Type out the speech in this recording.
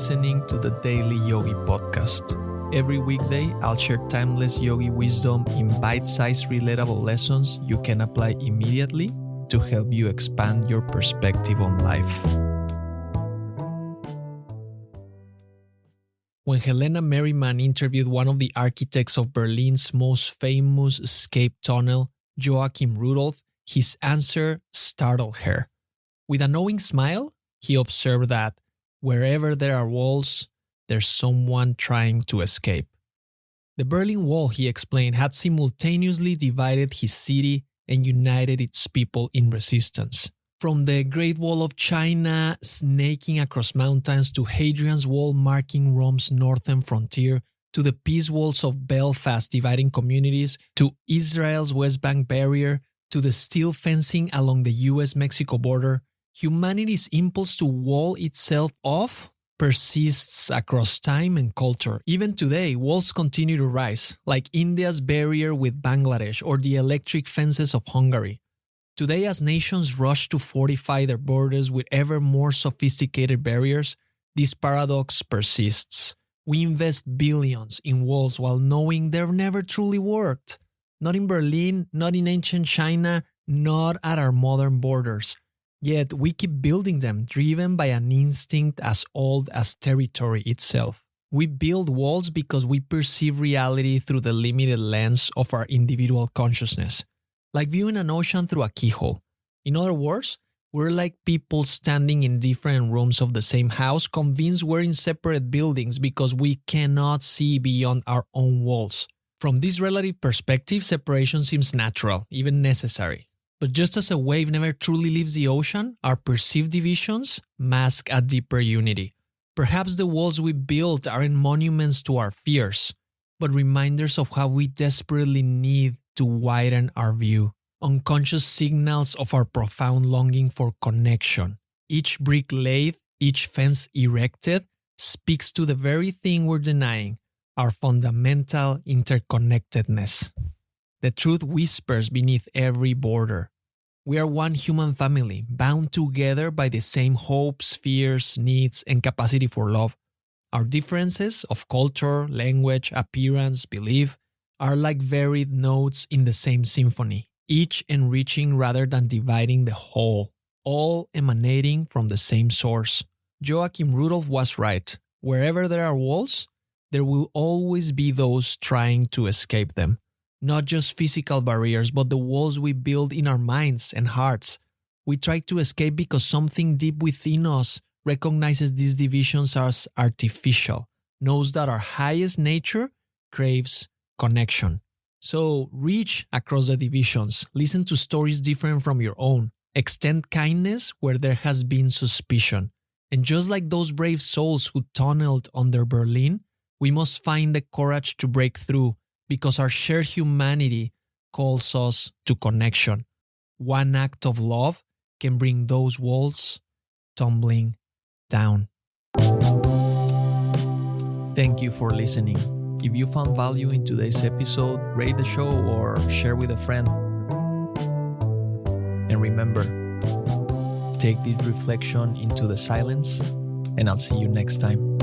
listening to the Daily Yogi podcast. Every weekday, I'll share timeless yogi wisdom in bite-sized relatable lessons you can apply immediately to help you expand your perspective on life. When Helena Merriman interviewed one of the architects of Berlin's most famous escape tunnel, Joachim Rudolph, his answer startled her. With a knowing smile, he observed that wherever there are walls, there's someone trying to escape. The Berlin Wall, he explained, had simultaneously divided his city and united its people in resistance. From the Great Wall of China snaking across mountains to Hadrian's Wall marking Rome's northern frontier, to the peace walls of Belfast dividing communities, to Israel's West Bank barrier, to the steel fencing along the US-Mexico border, humanity's impulse to wall itself off persists across time and culture. Even today, walls continue to rise, like India's barrier with Bangladesh or the electric fences of Hungary. Today, as nations rush to fortify their borders with ever more sophisticated barriers, this paradox persists. We invest billions in walls while knowing they've never truly worked. Not in Berlin, not in ancient China, not at our modern borders. Yet we keep building them, driven by an instinct as old as territory itself. We build walls because we perceive reality through the limited lens of our individual consciousness, like viewing an ocean through a keyhole. In other words, we're like people standing in different rooms of the same house, convinced we're in separate buildings because we cannot see beyond our own walls. From this relative perspective, separation seems natural, even necessary. But just as a wave never truly leaves the ocean, our perceived divisions mask a deeper unity. Perhaps the walls we build aren't monuments to our fears, but reminders of how we desperately need to widen our view. Unconscious signals of our profound longing for connection. Each brick laid, each fence erected, speaks to the very thing we're denying, our fundamental interconnectedness. The truth whispers beneath every border. We are one human family, bound together by the same hopes, fears, needs, and capacity for love. Our differences of culture, language, appearance, belief are like varied notes in the same symphony, each enriching rather than dividing the whole, all emanating from the same source. Joachim Rudolph was right. Wherever there are walls, there will always be those trying to escape them. Not just physical barriers, but the walls we build in our minds and hearts. We try to escape because something deep within us recognizes these divisions as artificial, knows that our highest nature craves connection. So reach across the divisions, listen to stories different from your own, extend kindness where there has been suspicion. And just like those brave souls who tunneled under Berlin, we must find the courage to break through, because our shared humanity calls us to connection. One act of love can bring those walls tumbling down. Thank you for listening. If you found value in today's episode, rate the show or share with a friend. And remember, take this reflection into the silence, and I'll see you next time.